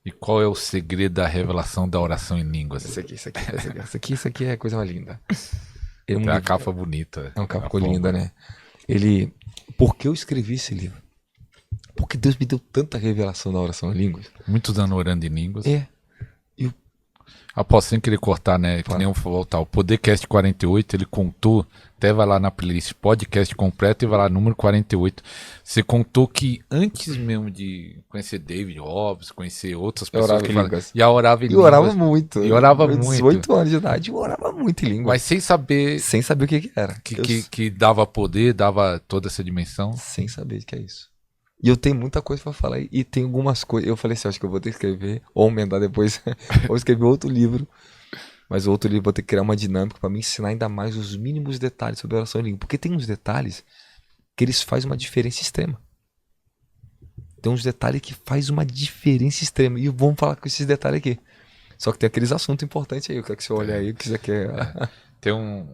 E qual é o segredo da revelação da oração em línguas? Isso aqui é coisa mais linda. É um Tem a livro, capa bonita. é uma A capa linda, forma. né? Ele, por que eu escrevi esse livro? Porque Deus me deu tanta revelação da oração em línguas. Muitos anos orando em línguas. É, e o Após sem querer cortar, né? Que nem eu fala, vou voltar. O Podercast 48, ele contou, até vai lá na playlist podcast completo e vai lá número 48. Você contou que antes mesmo de conhecer David Hobbs, conhecer outras eu pessoas orava que em falam, línguas. já orava em E eu orava línguas. muito. E orava Meus muito. 18 anos de idade, eu orava muito em línguas. Mas sem saber Sem saber o que era. que dava poder, dava toda essa dimensão. Sem saber o que é isso. E eu tenho muita coisa pra falar. E tem algumas coisas. Eu falei assim, acho que eu vou ter que escrever, ou emendar depois, ou escrever outro livro. Mas o outro livro vou ter que criar uma dinâmica pra me ensinar ainda mais os mínimos detalhes sobre a oração em língua. Porque tem uns detalhes que eles fazem uma diferença extrema. Tem uns detalhes que faz uma diferença extrema. E vamos falar com esses detalhes aqui. Só que tem aqueles assuntos importantes aí. Eu quero que você olhe aí, o que você quer. Tem um.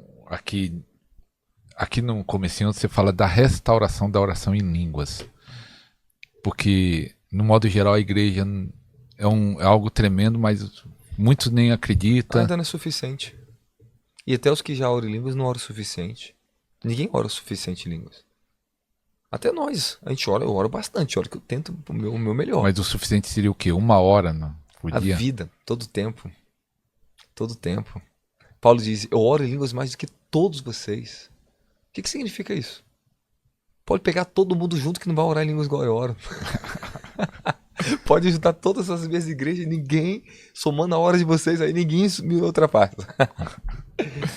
Aqui no comecinho você fala da restauração da oração em línguas. Porque, no modo geral, a igreja é algo tremendo, mas muitos nem acreditam. Ainda não é suficiente. E até os que já oram em línguas não oram o suficiente. Ninguém ora o suficiente em línguas. Até nós. A gente ora, eu oro bastante. Oro que eu tento o meu melhor. Mas o suficiente seria o quê? 1 hora por A dia? vida, todo tempo. Todo tempo. Paulo diz, eu oro em línguas mais do que todos vocês. O que significa isso? Pode pegar todo mundo junto que não vai orar em línguas igual eu oro. Pode juntar todas as minhas igrejas, ninguém, somando a hora de vocês aí, ninguém me ultrapassa.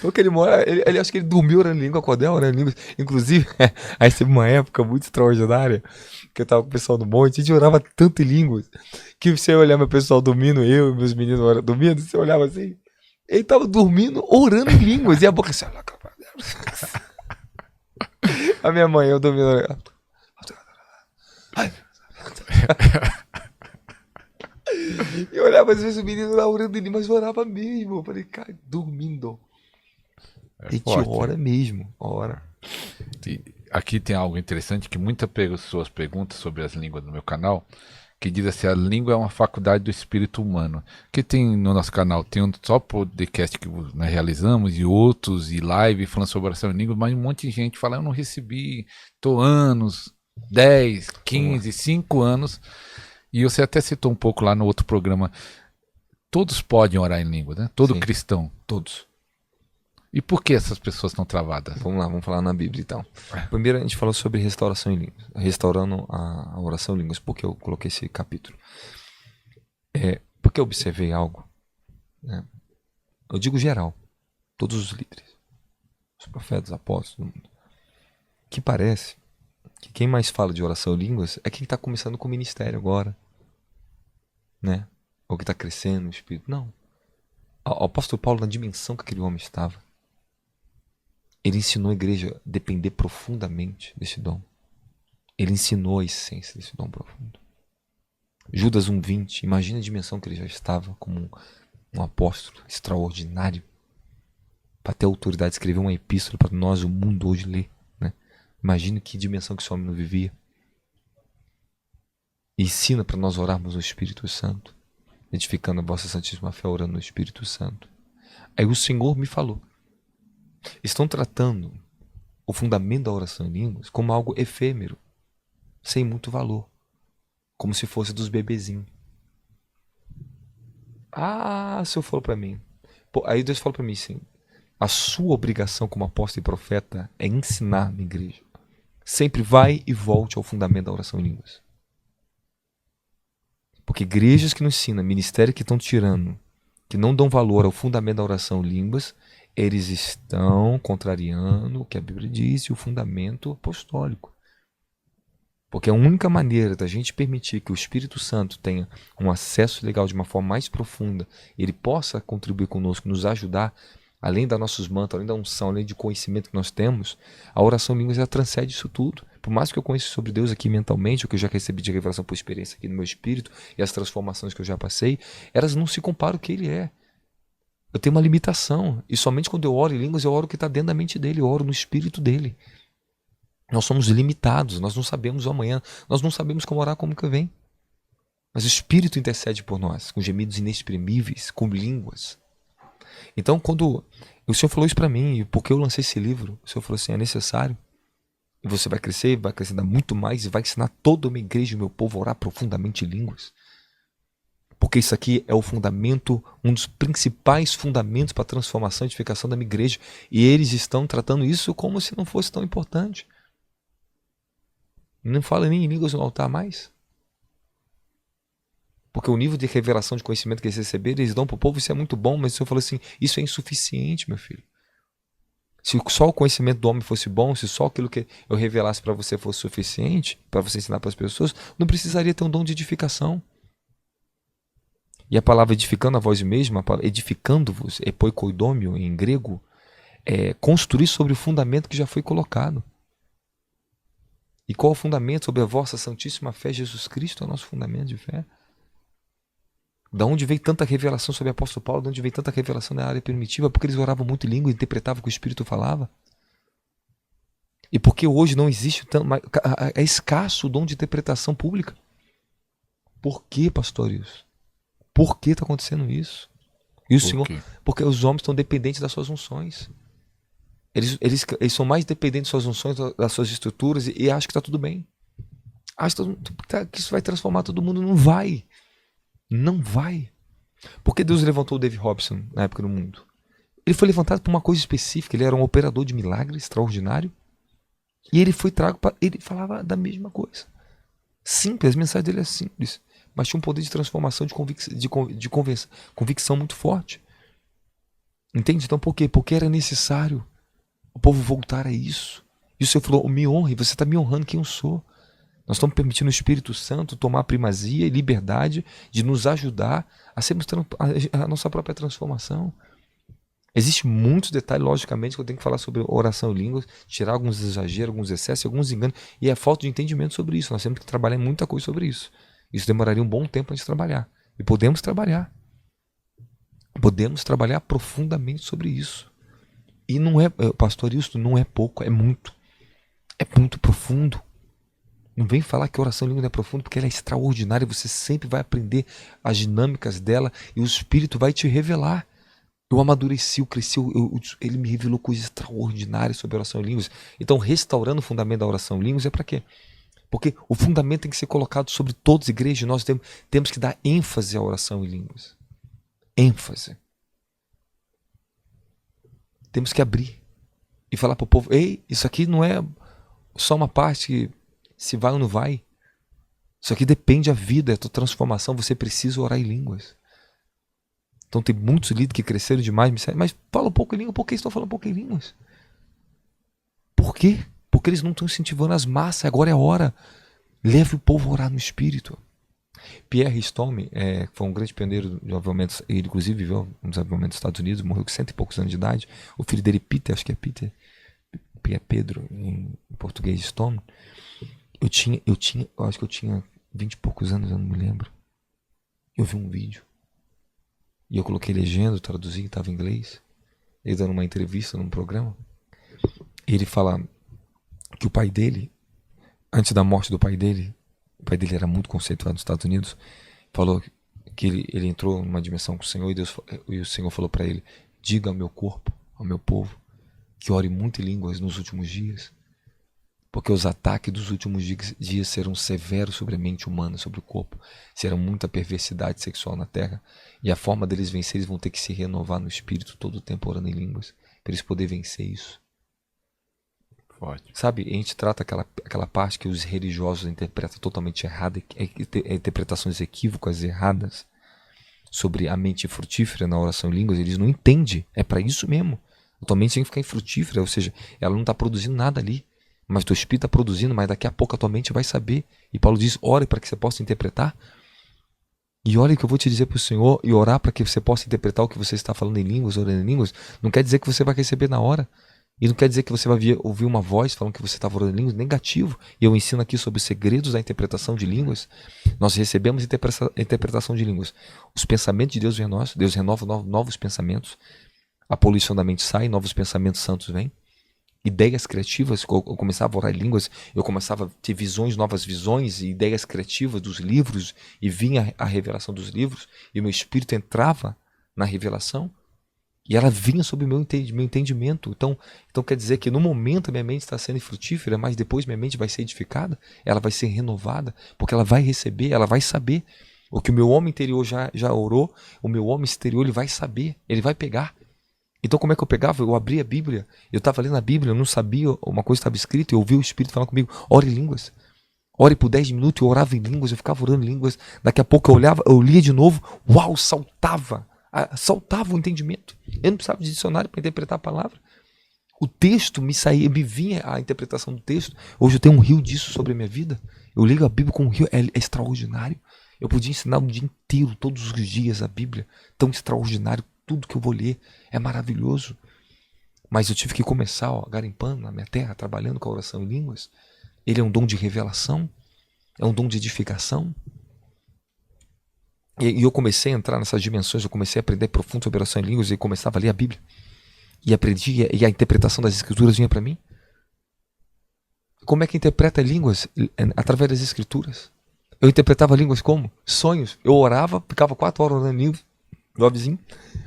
Porque ele mora, ele acho que ele dormiu orando em língua, acordei orando em línguas. Inclusive, aí teve uma época muito extraordinária, que eu tava com o pessoal do monte, a gente orava tanto em línguas, que você olhava o pessoal dormindo, eu e meus meninos dormindo, você olhava assim, ele tava dormindo, orando em línguas, e a boca assim, a minha mãe, eu dormindo. E eu olhava às vezes o menino lá orando em línguas, mas orava mesmo. Eu falei, cara, dormindo. É A gente forte. ora mesmo, ora. E aqui tem algo interessante que muitas pessoas perguntam sobre as línguas no meu canal, que diz assim, a língua é uma faculdade do espírito humano. Que tem no nosso canal, tem só podcast que nós realizamos e outros, e live falando sobre oração em língua, mas um monte de gente fala, eu não recebi, tô anos, 10, 15, 5 anos, e você até citou um pouco lá no outro programa, todos podem orar em língua, né? Todo Sim. cristão. Todos. E por que essas pessoas estão travadas? Vamos lá, vamos falar na Bíblia então. Primeiro a gente falou sobre restauração em línguas. Restaurando a oração em línguas. Por que eu coloquei esse capítulo? Porque eu observei algo. Né? Eu digo geral. Todos os líderes. Os profetas, os apóstolos do mundo. Que parece que quem mais fala de oração em línguas é quem está começando com o ministério agora. Né? Ou que está crescendo no espírito. Não. O apóstolo Paulo, na dimensão que aquele homem estava, ele ensinou a igreja a depender profundamente desse dom. Ele ensinou a essência desse dom profundo. Judas 1,20, imagina a dimensão que ele já estava como um apóstolo extraordinário para ter a autoridade de escrever uma epístola para nós, o mundo hoje ler. Né? Imagina que dimensão que esse homem não vivia. E ensina para nós orarmos no Espírito Santo, edificando a vossa santíssima fé, orando no Espírito Santo. Aí o Senhor me falou, estão tratando o fundamento da oração em línguas como algo efêmero, sem muito valor, como se fosse dos bebezinhos. Ah, o Senhor falou para mim. Pô, aí Deus falou para mim assim, a sua obrigação como apóstolo e profeta é ensinar na igreja. Sempre vai e volte ao fundamento da oração em línguas. Porque igrejas que não ensinam, ministérios que estão tirando, que não dão valor ao fundamento da oração em línguas, eles estão contrariando o que a Bíblia diz e o fundamento apostólico. Porque a única maneira da gente permitir que o Espírito Santo tenha um acesso legal de uma forma mais profunda, ele possa contribuir conosco, nos ajudar, além das nossos mantos, além da unção, além do conhecimento que nós temos, a oração em línguas já transcende isso tudo. Por mais que eu conheça sobre Deus aqui mentalmente, o que eu já recebi de revelação por experiência aqui no meu espírito, e as transformações que eu já passei, elas não se comparam ao que ele é. Eu tenho uma limitação, e somente quando eu oro em línguas, eu oro o que está dentro da mente dele, eu oro no espírito dele. Nós somos limitados, nós não sabemos o amanhã, nós não sabemos como orar como que vem. Mas o Espírito intercede por nós, com gemidos inexprimíveis, com línguas. Então, quando o Senhor falou isso para mim, e porque eu lancei esse livro, o Senhor falou assim, é necessário, e você vai crescer, vai acrescentar muito mais, e vai ensinar toda uma igreja e o meu povo a orar profundamente em línguas. Porque isso aqui é o fundamento, um dos principais fundamentos para a transformação e edificação da minha igreja. E eles estão tratando isso como se não fosse tão importante. Não fala nem em línguas no altar mais. Porque o nível de revelação de conhecimento que eles receberam, eles dão para o povo, isso é muito bom, mas o Senhor falou assim, isso é insuficiente, meu filho. Se só o conhecimento do homem fosse bom, se só aquilo que eu revelasse para você fosse suficiente, para você ensinar para as pessoas, não precisaria ter um dom de edificação. E a palavra edificando a vós mesmo, a palavra edificando-vos, epoikoidômio em grego, é construir sobre o fundamento que já foi colocado. E qual é o fundamento? Sobre a vossa santíssima fé, Jesus Cristo é o nosso fundamento de fé. Da onde veio tanta revelação sobre o apóstolo Paulo? De onde veio tanta revelação na área primitiva? Porque eles oravam muito em língua e interpretavam o que o Espírito falava. E porque hoje não existe é escasso o dom de interpretação pública. Por que, pastor isso? Por que está acontecendo isso? E o Senhor, porque os homens estão dependentes das suas unções. Eles são mais dependentes das suas unções, das suas estruturas, e acham que está tudo bem. Acham que isso vai transformar todo mundo. Não vai. Não vai. Porque Deus levantou o Dave Robson na época no mundo? Ele foi levantado por uma coisa específica. Ele era um operador de milagres extraordinário. E ele foi trago para... Ele falava da mesma coisa. Simples, a mensagem dele é simples. Mas tinha um poder de transformação, de convicção muito forte. Entende? Então por quê? Porque era necessário o povo voltar a isso. E o Senhor falou, me honre, você está me honrando quem eu sou. Nós estamos permitindo o Espírito Santo tomar primazia e liberdade de nos ajudar a sermos a nossa própria transformação. Existem muitos detalhes, logicamente, que eu tenho que falar sobre oração em línguas, tirar alguns exageros, alguns excessos, alguns enganos, e é falta de entendimento sobre isso. Nós temos que trabalhar muita coisa sobre isso. Isso demoraria um bom tempo para a gente trabalhar. E podemos trabalhar. Podemos trabalhar profundamente sobre isso. E não é, pastor, isso não é pouco, é muito. É muito profundo. Não vem falar que a oração em língua não é profunda, porque ela é extraordinária. Você sempre vai aprender as dinâmicas dela e o Espírito vai te revelar. Eu amadureci, eu cresci, ele me revelou coisas extraordinárias sobre a oração em línguas. Então, restaurando o fundamento da oração em línguas é para quê? Porque o fundamento tem que ser colocado sobre todas as igrejas. Nós temos que dar ênfase à oração em línguas. ênfase. Temos que abrir e falar para o povo: ei, isso aqui não é só uma parte que se vai ou não vai. Isso aqui depende da vida, da tua transformação. Você precisa orar em línguas. Então tem muitos líderes que cresceram demais, mas fala um pouco em língua. Por que estão falando um pouco em línguas? Por quê? Porque eles não estão incentivando as massas. Agora é a hora. Leve o povo a orar no Espírito. Pierre Storm foi um grande pioneiro de avivamentos. Ele inclusive viveu nos avivamentos dos Estados Unidos, morreu com 100 e poucos anos de idade. O filho dele, Peter, acho que é Peter, Pedro em português, Storm. Eu acho que eu tinha 20 e poucos anos, eu não me lembro. Eu vi um vídeo e eu coloquei legenda, traduzi, estava em inglês. Ele dando uma entrevista num programa. Ele fala que o pai dele, antes da morte do pai dele, o pai dele era muito conceituado nos Estados Unidos, falou que ele entrou numa dimensão com o Senhor e o Senhor falou para ele: diga ao meu corpo, ao meu povo, que ore muito em línguas nos últimos dias, porque os ataques dos últimos dias serão severos sobre a mente humana, sobre o corpo. Será muita perversidade sexual na terra, e a forma deles vencer, eles vão ter que se renovar no espírito todo o tempo orando em línguas, para eles poderem vencer isso. Forte. Sabe, a gente trata aquela parte que os religiosos interpretam totalmente errada, interpretações equívocas, erradas, sobre a mente frutífera na oração em línguas. Eles não entendem, é para isso mesmo. A tua mente tem que ficar infrutífera, ou seja, ela não está produzindo nada ali, mas teu espírito está produzindo, mas daqui a pouco a tua mente vai saber. E Paulo diz: ore para que você possa interpretar. E olha o que eu vou te dizer para o Senhor, e orar para que você possa interpretar o que você está falando em línguas, orando em línguas, não quer dizer que você vai receber na hora. E não quer dizer que você vai ouvir uma voz falando que você está orando em línguas. Negativo. E eu ensino aqui sobre os segredos da interpretação de línguas. Nós recebemos interpretação de línguas. Os pensamentos de Deus vêm a nós. Deus renova novos pensamentos. A poluição da mente sai, novos pensamentos santos vêm. ideias criativas, eu começava a orar em línguas, eu começava a ter visões, novas visões e ideias criativas dos livros, e vinha a revelação dos livros, e o meu espírito entrava na revelação, e ela vinha sobre o meu entendimento. Então quer dizer que no momento a minha mente está sendo frutífera, mas depois minha mente vai ser edificada, ela vai ser renovada, porque ela vai receber, ela vai saber. O que o meu homem interior já orou, o meu homem exterior ele vai saber, ele vai pegar. Então como é que eu pegava? Eu abria a Bíblia, eu estava lendo a Bíblia, eu não sabia, uma coisa estava escrita, eu ouvi o Espírito falando comigo, ore em línguas. Ore por 10 minutos, eu orava em línguas, eu ficava orando em línguas. Daqui a pouco eu olhava, eu lia de novo, uau, saltava o entendimento. Eu não precisava de dicionário para interpretar a palavra. O texto me saía, me vinha a interpretação do texto. Hoje eu tenho um rio disso sobre a minha vida. Eu ligo a Bíblia com um rio, é extraordinário. Eu podia ensinar o dia inteiro, todos os dias, a Bíblia. Tão extraordinário, tudo que eu vou ler é maravilhoso. Mas eu tive que começar, garimpando na minha terra, trabalhando com a oração em línguas. Ele é um dom de revelação, é um dom de edificação. E eu comecei a entrar nessas dimensões, eu comecei a aprender profundo sobre oração em línguas e começava a ler a Bíblia. E aprendi, e a interpretação das escrituras vinha para mim. Como é que interpreta línguas? Através das escrituras. Eu interpretava línguas como? Sonhos. Eu orava, ficava 4 horas orando em línguas, no vizinho,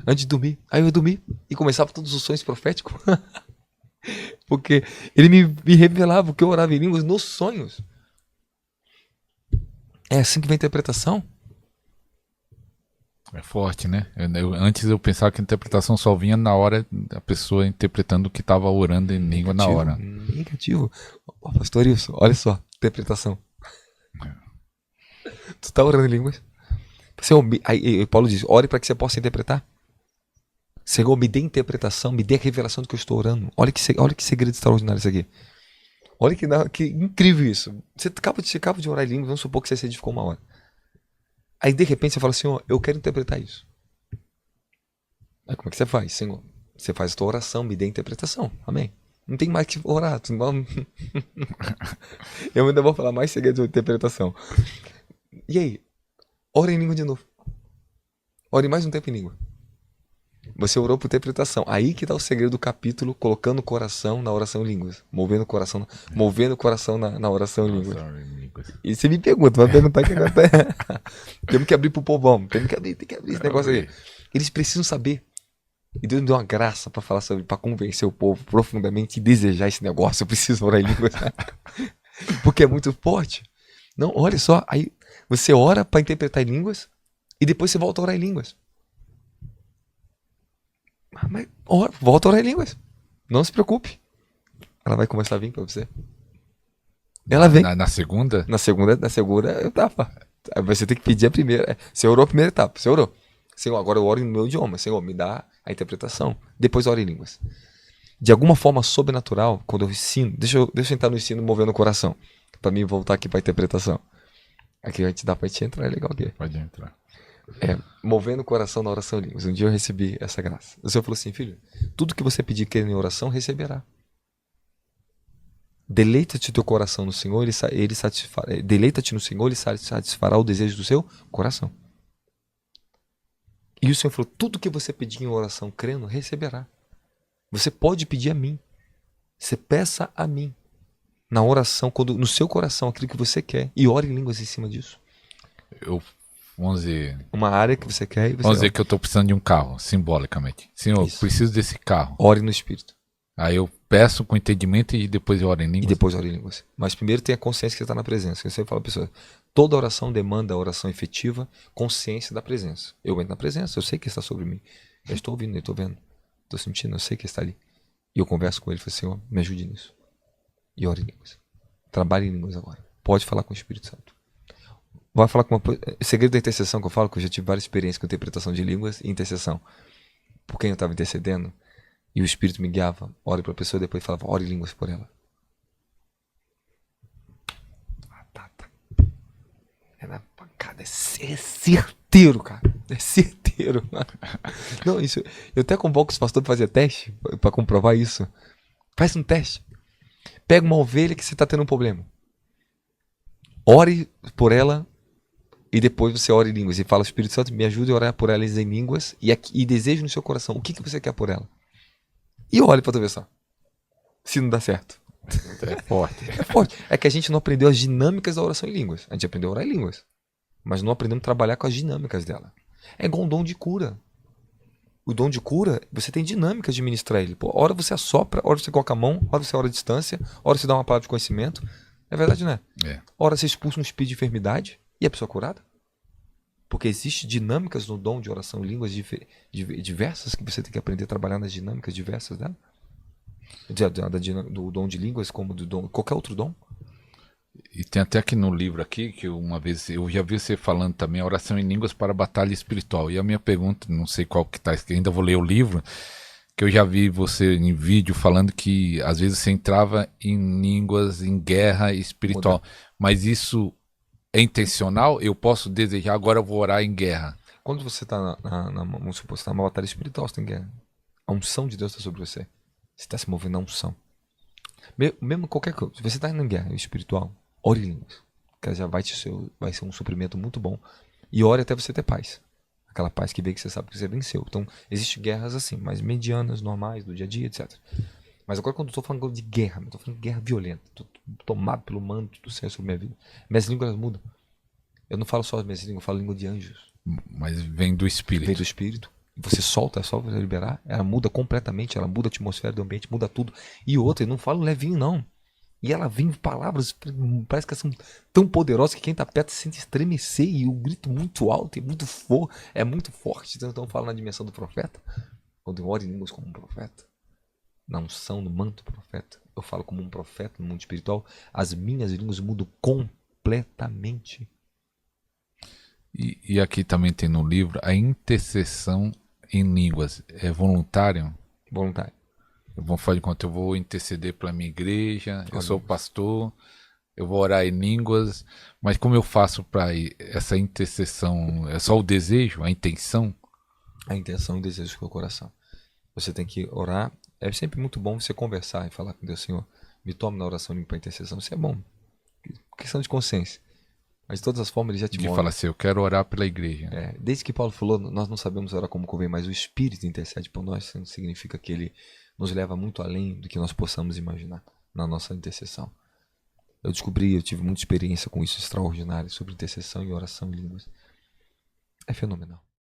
antes de dormir. Aí eu dormi e começava todos os sonhos proféticos. Porque ele me revelava o que eu orava em línguas nos sonhos. É assim que vem a interpretação. É forte, né? Antes eu pensava que a interpretação só vinha na hora da pessoa interpretando o que estava orando em língua na hora. Negativo. Pastor Wilson, olha só, interpretação. Tu tá orando em línguas? Senhor, aí Paulo diz, ore para que você possa interpretar. Senhor, me dê interpretação, me dê a revelação do que eu estou orando. Olha que segredo extraordinário isso aqui. Olha que incrível isso. Você acaba de orar em línguas, vamos supor que você se edificou uma hora. Aí de repente você fala, Senhor, eu quero interpretar isso. Aí como é que você faz? Senhor, você faz a tua oração, me dê interpretação. Amém. Não tem mais que orar. Eu ainda vou falar mais segredos de interpretação. E aí? Ora em língua de novo. Ore mais um tempo em língua. Você orou por interpretação. Aí que está o segredo do capítulo, colocando o coração na oração em línguas. Movendo o coração na oração em línguas. E você me pergunta, vai perguntar que agora temos que abrir pro povão. Tem que abrir esse negócio aí. Eles precisam saber. E Deus me deu uma graça para falar sobre, para convencer o povo profundamente e desejar esse negócio. Eu preciso orar em línguas. Porque é muito forte. Não, olha só, aí você ora para interpretar em línguas e depois você volta a orar em línguas. Mas volta a orar em línguas. Não se preocupe. Ela vai começar a vir para você. Ela vem. Na segunda? Na segunda etapa. Aí você tem que pedir a primeira. Você orou a primeira etapa. Você orou. Senhor, agora eu oro no meu idioma. Senhor, me dá a interpretação. Depois oro em línguas. De alguma forma sobrenatural, quando eu ensino, deixa eu entrar no ensino movendo o coração. Para mim voltar aqui para a interpretação. Aqui a gente dá para gente entrar, é legal aqui. Pode entrar. Movendo o coração na oração em línguas. Um dia eu recebi essa graça. O Senhor falou assim, filho, tudo que você pedir querer em oração, receberá. Deleita-te teu coração no Senhor, ele satisfará. Deleita-te no Senhor, ele satisfará o desejo do seu coração. E o Senhor falou, tudo que você pedir em oração crendo, receberá. Você pode pedir a mim. Você peça a mim. Na oração, quando no seu coração, aquilo que você quer. E ore em línguas em cima disso. Vamos dizer... Uma área que você quer e você Vamos dizer que eu estou precisando de um carro, simbolicamente. Senhor, eu preciso desse carro. Ore no Espírito. Aí eu peço com entendimento e depois eu oro em línguas. E depois ore em línguas. Mas primeiro tenha consciência que você está na presença. Eu sempre falo para pessoas, toda oração demanda oração efetiva, consciência da presença. Eu entro na presença, eu sei que está sobre mim. Eu estou ouvindo, eu estou vendo. Estou sentindo, eu sei que está ali. E eu converso com ele e falo, Senhor, me ajude nisso. E ore em línguas. Trabalhe em línguas agora. Pode falar com o Espírito Santo. Vai falar com o segredo da intercessão que eu falo, que eu já tive várias experiências com interpretação de línguas e intercessão. Por quem eu estava intercedendo e o Espírito me guiava, ore para a pessoa e depois falava, ore em línguas por ela. Tá. É na pancada, é certeiro, cara. É certeiro. Não, isso. Eu até convoco os pastores para fazer teste, para comprovar isso. Faz um teste. Pega uma ovelha que você está tendo um problema. Ore por ela e depois você ora em línguas. E fala, Espírito Santo, me ajude a orar por ela em línguas e deseje no seu coração. O que você quer por ela? E olhe para tu ver só. se não dá certo. É forte. É forte. É que a gente não aprendeu as dinâmicas da oração em línguas. A gente aprendeu a orar em línguas, mas não aprendemos a trabalhar com as dinâmicas dela. É igual um dom de cura. O dom de cura, você tem dinâmicas de ministrar ele. Pô, hora você assopra, hora você coloca a mão, hora você ora a distância, hora você dá uma palavra de conhecimento. É verdade, né? É. Hora você expulsa um espírito de enfermidade e a pessoa é curada. Porque existem dinâmicas no dom de oração em línguas diversas que você tem que aprender a trabalhar nas dinâmicas diversas dela. Do dom de línguas, como do dom, qualquer outro dom. E tem até aqui no livro aqui, que uma vez eu já vi você falando também, a oração em línguas para a batalha espiritual. E a minha pergunta, não sei qual que tá, ainda vou ler o livro, que eu já vi você em vídeo falando que às vezes você entrava em línguas, em guerra espiritual. Mas isso é intencional? Eu posso desejar, agora eu vou orar em guerra. Quando você está vamos supor, você tá numa batalha espiritual, você tem guerra. A unção de Deus está sobre você. Você está se movendo na unção. Mesmo qualquer coisa. Se você está em guerra espiritual, ore em línguas. Que já vai ser um suprimento muito bom. E ore até você ter paz. Aquela paz que vem que você sabe que você venceu. Então, existem guerras assim, mais medianas, normais, do dia a dia, etc. Mas agora quando eu estou falando de guerra, eu estou falando de guerra violenta. Estou tomado pelo manto do Senhor sobre minha vida. Minhas línguas mudam. Eu não falo só as minhas línguas, eu falo língua de anjos. Mas vem do Espírito. Vem do Espírito. Você solta, é só você liberar. Ela muda completamente, ela muda a atmosfera do ambiente, muda tudo. E outra, eu não falo levinho não. E ela vem palavras, parece que são tão poderosas que quem está perto se sente estremecer. E o grito muito alto e é muito forte. Então eu falo na dimensão do profeta. Quando eu oro em línguas como um profeta, na unção, no manto do profeta, eu falo como um profeta no mundo espiritual. As minhas línguas mudam completamente. E aqui também tem no livro a intercessão em línguas. É voluntário? Voluntário. Eu vou falar enquanto eu vou interceder pela minha igreja, eu sou pastor, eu vou orar em línguas, mas como eu faço para essa intercessão? É só o desejo, a intenção? A intenção e o desejo do seu coração. Você tem que orar. É sempre muito bom você conversar e falar com Deus, Senhor, me tome na oração limpa a intercessão. Isso é bom. Questão de consciência. Mas de todas as formas ele já te mostra. De falar assim, eu quero orar pela igreja. Desde que Paulo falou, nós não sabemos orar como convém, mas o Espírito intercede por nós, significa que ele nos leva muito além do que nós possamos imaginar na nossa intercessão. Eu tive muita experiência com isso extraordinária sobre intercessão e oração em línguas. É fenomenal.